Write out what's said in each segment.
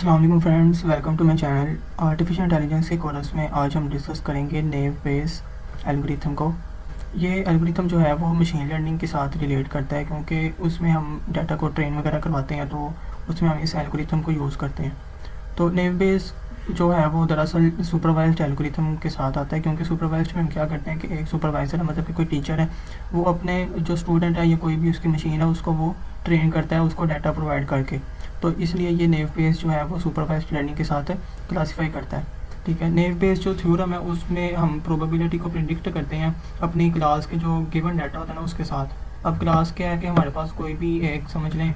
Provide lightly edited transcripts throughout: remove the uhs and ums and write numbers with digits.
अस्सलाम वालेकुम friends, welcome to my channel. Artificial intelligence के कोर्स में आज हम डिस्कस करेंगे नेव बेस एल्गोरिथम को। ये एल्गोरिथम जो है वो मशीन लर्निंग के साथ रिलेट करता है, क्योंकि उसमें हम डाटा को ट्रेन वगैरह करवाते हैं, तो उसमें हम इस एल्गोरिथम को यूज़ करते हैं। तो नेव बेस जो है वो दरअसल सुपरवाइज्ड एल्गोरिथम के साथ आता है, क्योंकि सुपरवाइज्ड में हम क्या करते हैं कि एक सुपरवाइज़र है, मतलब कि कोई टीचर है, वो अपने जो स्टूडेंट है या कोई भी उसकी मशीन है उसको वो ट्रेन करता है, उसको डाटा प्रोवाइड करके। तो इसलिए ये नेव बेस जो है वो सुपरवाइज्ड लर्निंग के साथ क्लासीफाई करता है। ठीक है, नेव बेस जो थ्योरम है उसमें हम प्रोबेबिलिटी को प्रिडिक्ट करते हैं अपनी क्लास के जो गिवन डाटा होता है ना उसके साथ। अब क्लास क्या है कि हमारे पास कोई भी एक समझ लें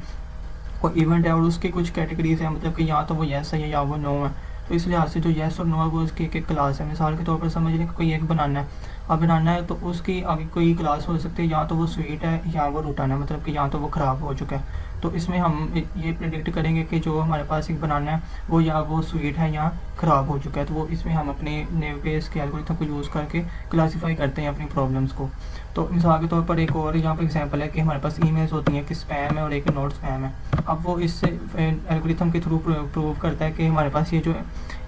कोई इवेंट है और उसकी कुछ कैटेगरीज है, मतलब कि या तो वो येस है या वो नो है। तो इस लिहाज से जो येस और नो है वो उसकी एक एक क्लास है। मिसाल के तौर पर समझ लें कि कोई एक बनाना है, अब बनाना है तो उसकी आगे कोई क्लास हो सकती है, या तो वो स्वीट है या वो रूटन है, मतलब कि या तो वो ख़राब हो चुका है। तो इसमें हम ये प्रिडिक्ट करेंगे कि जो हमारे पास एक बनाना है वो या वो स्वीट है या ख़राब हो चुका है। तो वो इसमें हम अपने नेव बेस के एल्गोरिथम को यूज़ करके क्लासीफाई करते हैं अपनी प्रॉब्लम्स को। तो मिसाल के तौर पर एक और यहाँ पर एग्जांपल है कि हमारे पास ईमेल्स होती हैं कि स्पैम है और एक नॉट स्पैम है। अब वो इससे एल्गोरिथम के थ्रू प्रूव करता है कि हमारे पास ये जो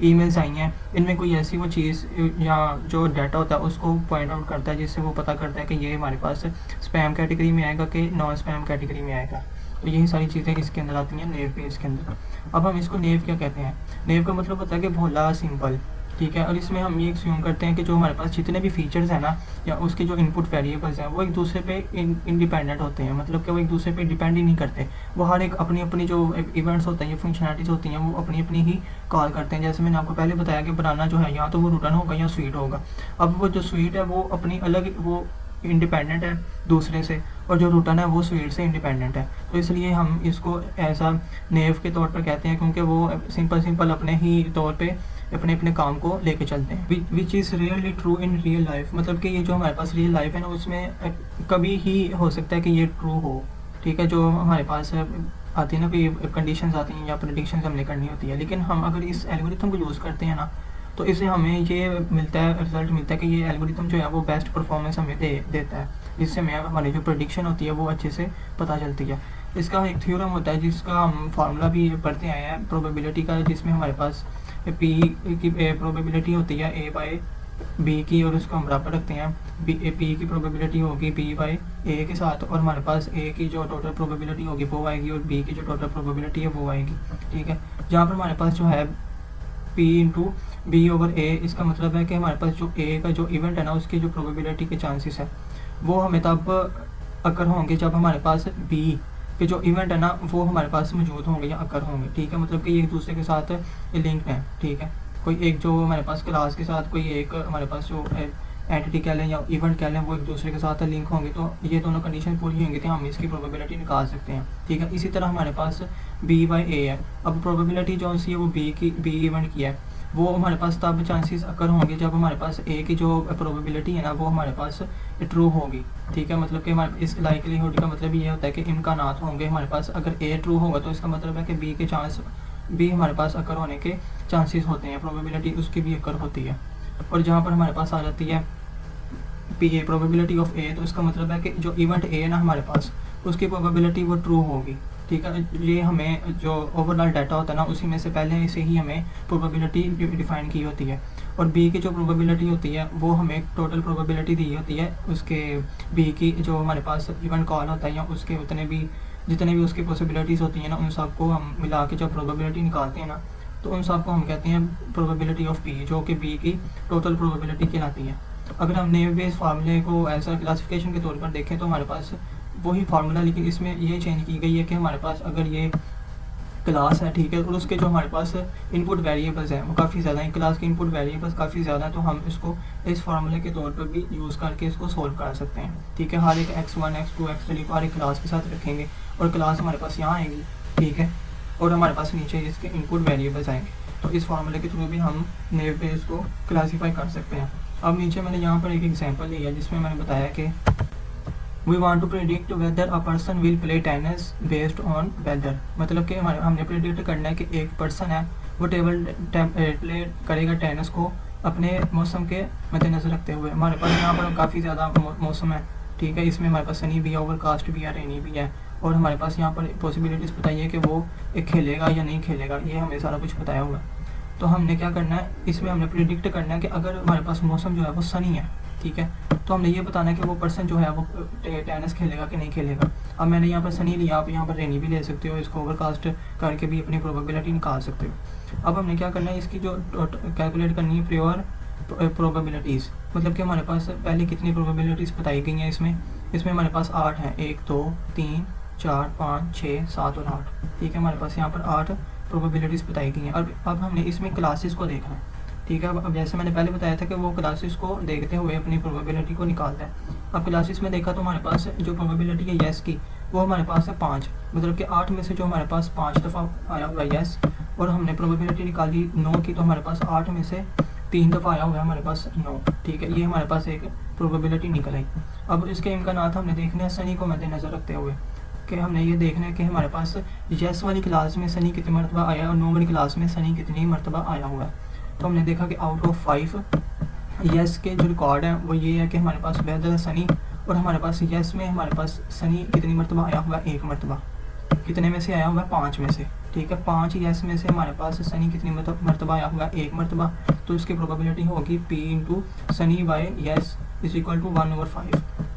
ईमेल्स आई हैं इनमें कोई ऐसी वो चीज़ या जो डाटा होता है उसको पॉइंट आउट करता है, जिससे वो पता करता है कि ये हमारे पास स्पैम कैटेगरी में आएगा कि नॉन स्पैम कैटेगरी में आएगा। तो यही सारी चीज़ें इसके अंदर आती हैं नेव पेज के अंदर। अब हम इसको नेव क्या कहते हैं? नेव का मतलब होता है कि भोला, सिंपल। ठीक है, और इसमें हम ये एक्सयूम करते हैं कि जो हमारे पास जितने भी फीचर्स हैं ना या उसके जो इनपुट वेरिएबल्स हैं वो एक दूसरे पे इंडिपेंडेंट होते हैं, मतलब कि वो एक दूसरे पे डिपेंड ही नहीं करते। वो हर एक अपनी अपनी जो इवेंट्स होते हैं या फंक्शनलिटीज़ होती हैं वो अपनी अपनी ही कॉल करते हैं। जैसे मैंने आपको पहले बताया कि बनाना जो है या तो वो रिटर्न होगा या स्वीट होगा। अब वो जो स्वीट है वो अपनी अलग वो इंडिपेंडेंट है दूसरे से, और जो रूटन है वो स्वीट से इंडिपेंडेंट है। तो इसलिए हम इसको ऐसा नेव के तौर पर कहते हैं, क्योंकि वो सिंपल अपने ही तौर पे अपने अपने काम को लेके चलते हैं। Which is really true in real life, मतलब कि ये जो हमारे पास रियल लाइफ है ना उसमें कभी ही हो सकता है कि ये ट्रू हो। ठीक है, जो हमारे पास आती है ना कोई कंडीशंस आती हैं या प्रेडिक्शंस हमने करनी होती है, लेकिन हम अगर इस एल्गोरिथम को यूज़ करते हैं ना तो इससे हमें ये मिलता है, रिजल्ट मिलता है कि ये एल्गोरिथम जो है वो बेस्ट परफॉर्मेंस हमें देता है, जिससे हमें हमारी जो प्रेडिक्शन होती है वो अच्छे से पता चलती है। इसका एक थ्योरम होता है जिसका हम फार्मूला भी पढ़ते आए हैं प्रोबेबिलिटी का, जिसमें हमारे पास पी की प्रोबेबिलिटी होती है ए बाय बी की, और उसको हम बराबर रखते हैं पी की प्रोबेबिलिटी होगी बी बाय ए के साथ, और हमारे पास ए की जो टोटल प्रोबेबिलिटी होगी वो आएगी और बी की जो टोटल प्रोबेबिलिटी है वो आएगी। ठीक है, जहाँ पर हमारे पास जो है पी इंटू बी ओवर ए, इसका मतलब है कि हमारे पास जो ए का जो इवेंट है ना उसकी जो प्रोबेबिलिटी के चांसेस है वो हमें तब अकर होंगे जब हमारे पास बी के जो इवेंट है ना वो हमारे पास मौजूद होंगे या अकर होंगे। ठीक है, मतलब कि ये एक दूसरे के साथ लिंक है। ठीक है, कोई एक जो हमारे पास क्लास के साथ कोई एक हमारे पास जो एंटिटी कह लें या इवेंट कह लें वो एक दूसरे के साथ लिंक होंगे, तो ये दोनों कंडीशन पूरी होंगी तो हम इसकी प्रोबेबिलिटी निकाल सकते हैं। ठीक है, इसी तरह हमारे पास बी बाई ए है। अब प्रोबेबिलिटी जो सी है वो बी इवेंट की है, वो हमारे पास तब चांसेस अकर होंगे जब हमारे पास ए की जो प्रोबेबिलिटी है ना वो हमारे पास ट्रू होगी। ठीक है, मतलब कि हमारे इस लाइकलीहुड का मतलब ये होता है कि इम्कानात होंगे हमारे पास। अगर ए ट्रू होगा तो इसका मतलब है कि बी के चांस बी हमारे पास अकर होने के चांसेस होते हैं, प्रोबेबिलिटी उसकी भी अकर होती है। और जहाँ पर हमारे पास आ जाती है पी ए प्रोबेबिलिटी ऑफ ए, तो इसका मतलब है कि जो इवेंट ए है ना हमारे पास उसकी प्रोबेबिलिटी वो ट्रू होगी। ठीक है, ये हमें जो ओवरऑल डाटा होता है ना उसी में से पहले से ही हमें प्रोबेबिलिटी डिफाइन की होती है, और बी की जो प्रोबेबिलिटी होती है वो हमें टोटल प्रोबेबिलिटी दी होती है उसके बी की जो हमारे पास इवेंट कॉल होता है या उसके जितने भी उसकी पॉसिबिलिटीज़ होती हैं ना उन सबको हम मिला के जब प्रोबेबिलिटी निकालते हैं ना तो उन सबको हम कहते हैं प्रोबेबिलिटी ऑफ बी, जो कि बी की टोटल प्रोबेबिलिटी कहलाती है। अगर हम नेव बेस फार्मूले को ऐसा क्लासिफिकेशन के तौर पर देखें तो हमारे पास वही फार्मूला, लेकिन इसमें ये चेंज की गई है कि हमारे पास अगर ये क्लास है, ठीक है, और उसके जो हमारे पास इनपुट वेरिएबल्स हैं वो काफ़ी ज़्यादा हैं, क्लास के इनपुट वेरिएबल्स काफ़ी ज़्यादा हैं, तो हम इसको इस फार्मूले के तौर पर भी यूज़ करके इसको सोल्व कर सकते हैं। ठीक है, हर एक x1 x2 x3 को हर एक क्लास के साथ रखेंगे और क्लास हमारे पास यहाँ आएगी। ठीक है, और हमारे पास नीचे इसके इनपुट वेरिएबल्स आएंगे, तो इस फार्मूले के थ्रू भी हम नेव बेस को क्लासीफाई कर सकते हैं। अब नीचे मैंने यहाँ पर एक एग्जांपल लिया जिसमें मैंने बताया कि we want to predict whether a person will play tennis based on weather, मतलब कि हमने प्रेडिक्ट करना है कि एक पर्सन है वो प्ले करेगा टेनिस को अपने मौसम के मद्देनज़र रखते हुए। हमारे पास यहाँ पर काफ़ी ज़्यादा मौसम है। ठीक है, इसमें हमारे पास सनी भी है, ओवरकास्ट भी है, रेनी भी है, और हमारे पास यहाँ पर पॉसिबिलिटीज़ बताई है कि वो खेलेगा या नहीं खेलेगा, ये हमें सारा कुछ बताया हुआ है। तो हमने क्या करना है, इसमें हमने प्रिडिक्ट करना है कि अगर हमारे पास मौसम जो है वो सनी है, ठीक है, तो हमने ये बताना है कि वो पर्सन जो है वो टेनिस खेलेगा कि नहीं खेलेगा। अब मैंने यहाँ पर सनी लिया, आप यहाँ पर रेनी भी ले सकते हो, इसको ओवरकास्ट करके भी अपनी प्रोबेबिलिटी निकाल सकते हो। अब हमने क्या करना है, इसकी जो कैलकुलेट करनी है प्योर प्रोबेबिलिटीज़, मतलब कि हमारे पास पहले कितनी प्रोबेबिलिटीज़ बताई गई हैं इसमें हमारे पास 8 हैं, 1 2 3 4 5 6 7 और 8, ठीक है, हमारे पास यहाँ पर 8 प्रोबेबिलिटीज़ बताई गई हैं। अब हमने इसमें क्लासेस को देखना है, ठीक है। अब जैसे मैंने पहले बताया था कि वो क्लासेस को देखते हुए अपनी प्रोबेबिलिटी को निकालता है। अब क्लासेस में देखा तो हमारे पास जो प्रोबेबिलिटी है येस की, वो हमारे पास है 5, मतलब कि 8 में से जो हमारे पास 5 दफ़ा आया हुआ है येस, और हमने प्रोबेबिलिटी निकाली 9 की, तो हमारे पास 8 में से 3 दफ़ा आया हुआ है हमारे पास 9, ठीक है, ये हमारे पास एक प्रोबेबिलिटी निकल आई। अब इसके इम्कानात हमने देखने हैं सनी को मद्देनज़र रखते हुए, कि हमने ये देखना है कि हमारे पास येस वाली क्लास में सनी कितनी मरतबा आया और नो वाली क्लास में सनी कितनी मरतबा आया हुआ है। तो हमने देखा कि आउट ऑफ 5 येस के जो रिकॉर्ड हैं वो ये है कि हमारे पास बेहद ज़्यादा सनी, और हमारे पास येस में हमारे पास सनी कितनी मरतबा आया हुआ है, 1 मरतबा। कितने में से आया हुआ है, 5 में से, ठीक है, 5 येस में से हमारे पास सनी कितनी मरतबा आया हुआ है, 1 मरतबा। तो इसकी प्रोबेबिलिटी होगी P into sunny by yes is equal to 1/5।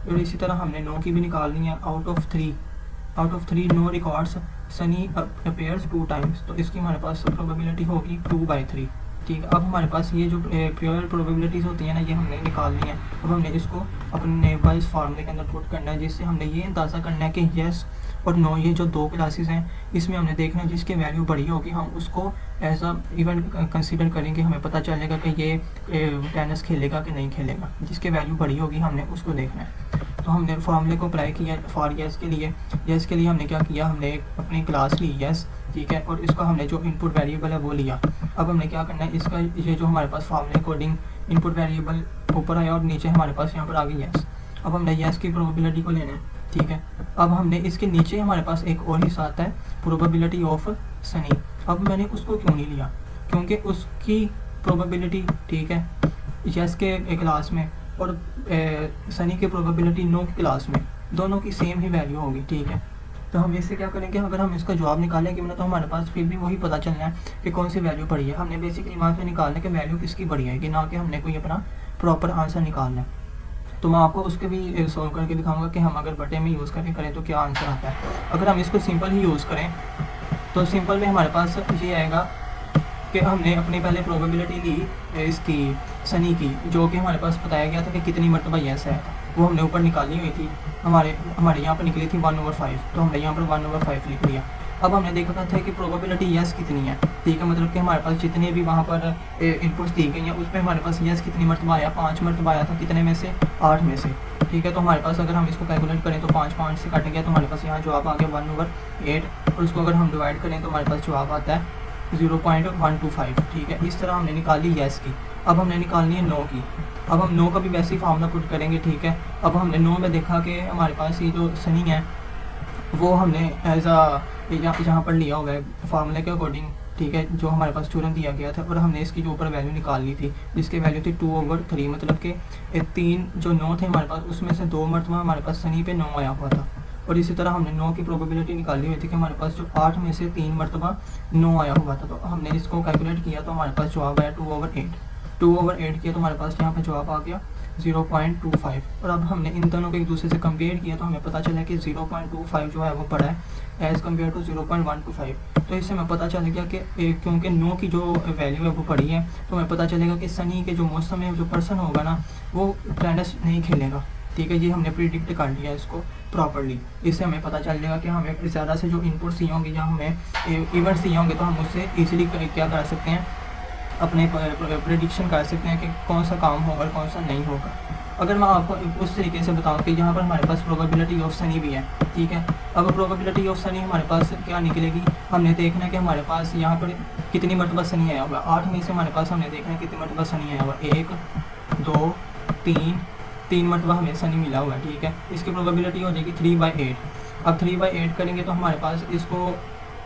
और इसी तरह हमने नो की भी निकालनी है। Out of 3 no records sunny appears 2 times, तो इसकी हमारे पास प्रोबेबिलिटी होगी 2/3, ठीक है। अब हमारे पास ये जो प्योर प्रोबेबिलिटीज़ होती हैं ना, ये हमने निकालनी है। अब हमने इसको अपने नेव वाइज फार्मूले के अंदर पुट करना है, जिससे हमने ये अंदाज़ा करना है कि येस और नो, ये जो 2 क्लासेस हैं, इसमें हमने देखना है जिसकी वैल्यू बड़ी होगी हम उसको एज अ इवेंट कंसीडर करेंगे। हमें पता चलेगा कि ये टेनिस खेलेगा कि नहीं खेलेगा, जिसकी वैल्यू बड़ी होगी हमने उसको देखना है। तो हमने फार्मूले को अप्लाई किया फॉर येस के लिए हमने क्या किया, हमने अपनी क्लास ली येस, ठीक है, और इसका हमने जो इनपुट वेरिएबल है वो लिया। अब हमने क्या करना है, इसका ये जो हमारे पास फार्मूले अकॉर्डिंग इनपुट वेरिएबल ऊपर आया और नीचे हमारे पास यहाँ पर आ गई येस। अब हमने येस की प्रोबेबिलिटी को लेना है, ठीक है। अब हमने इसके नीचे हमारे पास एक और हिस्सा आता है प्रोबेबिलिटी ऑफ सनी। अब मैंने उसको क्यों नहीं लिया, क्योंकि उसकी प्रोबेबिलिटी, ठीक है, येस के क्लास में और सनी की प्रोबेबिलिटी नो की क्लास में, दोनों की सेम ही वैल्यू होगी, ठीक है। तो हम इससे क्या करेंगे, अगर हम इसका जवाब निकालेंगे ना, तो हमारे पास फिर भी वही पता चलना है कि कौन सी वैल्यू बड़ी है। हमने बेसिकली वहाँ पे निकालना है कि वैल्यू किसकी बड़ी है, कि ना कि हमने कोई अपना प्रॉपर आंसर निकालना है। तो मैं आपको उसके भी सॉल्व करके दिखाऊंगा कि हम अगर बटे में यूज़ करके करें तो क्या आंसर आता है। अगर हम इसको सिंपल ही यूज़ करें तो सिंपल में हमारे पास ये आएगा कि हमने अपनी पहले प्रोबेबिलिटी ली इसकी सनी की, जो कि हमारे पास बताया गया था कि कितनी मरतबा येस है, वो हमने ऊपर निकाली हुई थी, हमारे यहाँ पर निकली थी 1/5, तो हमने यहाँ पर 1/5 लिख लिया। अब हमने देखा था कि प्रोबेबिलिटी येस कितनी है, ठीक है, मतलब कि हमारे पास जितने भी वहाँ पर इनपुट्स दी गई हैं उसमें हमारे पास येस कितनी मरतबा आया, 5 मरतबा आया था, कितने में से, 8 में से, ठीक है। तो हमारे पास अगर हम इसको कैलकुलेट करें तो 5 से कट गया, तो हमारे पास यहाँ जवाब आ गया 1/8, और उसको अगर हम डिवाइड करें तो हमारे पास जवाब आता है 0.125, ठीक है। इस तरह हमने निकाली येस की। अब हमने निकालनी है नो की। अब हम नो का भी वैसे ही फार्मूला पुट करेंगे, ठीक है। अब हमने नो में देखा कि हमारे पास ये जो सनी है वो हमने एज आ यहाँ पर लिया हुआ है फार्मूले के अकॉर्डिंग, ठीक है, जो हमारे पास तुरंत दिया गया था, और हमने इसकी जो ऊपर वैल्यू निकाल ली थी, जिसकी वैल्यू थी 2/3, मतलब कि 3 जो नो थे हमारे पास उसमें से 2 मरतबा हमारे पास सनी पे 9 आया हुआ था। और इसी तरह हमने 9 की प्रोबेबिलिटी निकाली हुई थी कि हमारे पास जो 8 में से 3 मरतबा 9 आया हुआ था। तो हमने इसको कैलकुलेट किया तो हमारे पास जवाब आया 2/8 किया, तो हमारे पास यहाँ पर जवाब आ गया 0.25। और अब हमने इन दोनों को एक दूसरे से कंपेयर किया तो हमें पता चला कि 0.25 जो है वो बड़ा है एज़ कम्पेयर टू 0.125। तो इससे हमें पता चल गया कि क्योंकि नो की जो वैल्यू है वो बड़ी है, तो हमें पता चलेगा कि सनी के जो मौसम में जो पर्सन होगा ना वो टेनिस नहीं खेलेगा, ठीक है। ये हमने प्रिडिक्ट कर लिया इसको प्रॉपरली। इससे हमें पता चल जाएगा कि हमें ज़्यादा से जो इनपुट्स दिए होंगे या हमें इवेंट्स दिए होंगे तो हम उससे ईजिली क्या कर सकते हैं, अपने प्रेडिक्शन कर सकते हैं कि कौन सा काम होगा और कौन सा नहीं होगा। अगर मैं आपको उस तरीके से बताऊं कि यहाँ पर हमारे पास प्रोबेबिलिटी ऑफ सनी भी है, ठीक है। अब प्रोबेबिलिटी ऑफ सनी हमारे पास क्या निकलेगी, हमने देखना है कि हमारे पास यहाँ पर कितनी मरतबा सनी आया हुआ है। 8 में से हमारे पास हमने देखना है कितनी मरतबा सनी आया हुआ है, 1 2 3 मरतबा हमें सनी मिला हुआ है, ठीक है। इसकी प्रोबेबिलिटी हो जाएगी 3/8। अब 3/8 करेंगे तो हमारे पास इसको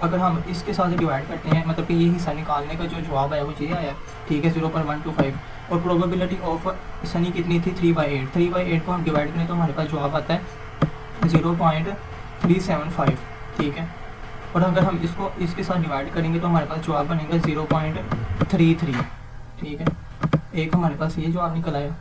अगर हम इसके साथ डिवाइड करते हैं, मतलब कि ये हिस्सा निकालने का जो जवाब आया वो ये आया, ठीक है, 0.125। और प्रोबेबिलिटी ऑफ सनी कितनी थी, 3/8 को हम डिवाइड करें तो हमारे पास जवाब आता है 375, ठीक है। और अगर हम इसको इसके साथ डिवाइड करेंगे तो हमारे पास जवाब बनेगा 0.33, ठीक है। एक हमारे पास ये जवाब निकल आया।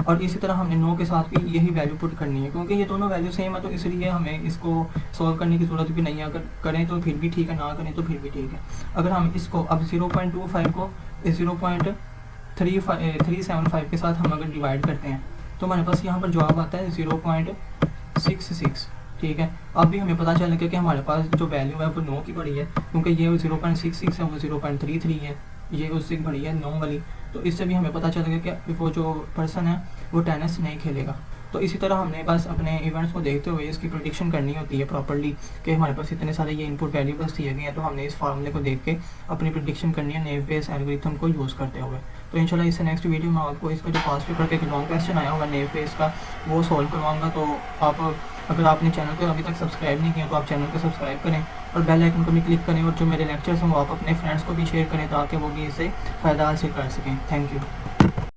और इसी तरह हमने 9 के साथ भी यही वैल्यू पुट करनी है, क्योंकि ये दोनों वैल्यू सेम है तो इसलिए हमें इसको सॉल्व करने की ज़रूरत भी नहीं है। अगर करें तो फिर भी ठीक है, ना करें तो फिर भी ठीक है। अगर हम इसको अब 0.25 को 0.375 के साथ हम अगर डिवाइड करते हैं तो हमारे पास यहाँ पर जवाब आता है 0.66, ठीक है। अब भी हमें पता चल गया कि हमारे पास जो वैल्यू है वो 9 की बड़ी है, क्योंकि ये 0.66 है, वो 0.33 है, ये उससे बड़ी है 9 वाली। तो इससे भी हमें पता चल गया कि वो जो पर्सन है वो टेनिस नहीं खेलेगा। तो इसी तरह हमने बस अपने इवेंट्स को देखते हुए इसकी प्रेडिक्शन करनी होती है प्रॉपर्ली, कि हमारे पास इतने सारे ये इनपुट वेरिएबल्स दिए गए हैं, तो हमने इस फार्मूले को देख के अपनी प्रेडिक्शन करनी है नेव बेस एल्गोरिथम को यूज़ करते हुए। तो इंशाल्लाह इससे नेक्स्ट वीडियो में आपको इसका जो पास पेपर का एक लॉन्ग क्वेश्चन आया होगा नेव बेस का, वो सॉल्व करवाऊँगा। तो आप अगर आपने चैनल को अभी तक सब्सक्राइब नहीं किया तो आप चैनल को सब्सक्राइब करें और बेल आइकन को भी क्लिक करें, और जो मेरे लेक्चर्स हैं वो आप अपने फ्रेंड्स को भी शेयर करें ताकि वो भी इससे फ़ायदा हासिल कर सकें। Thank you.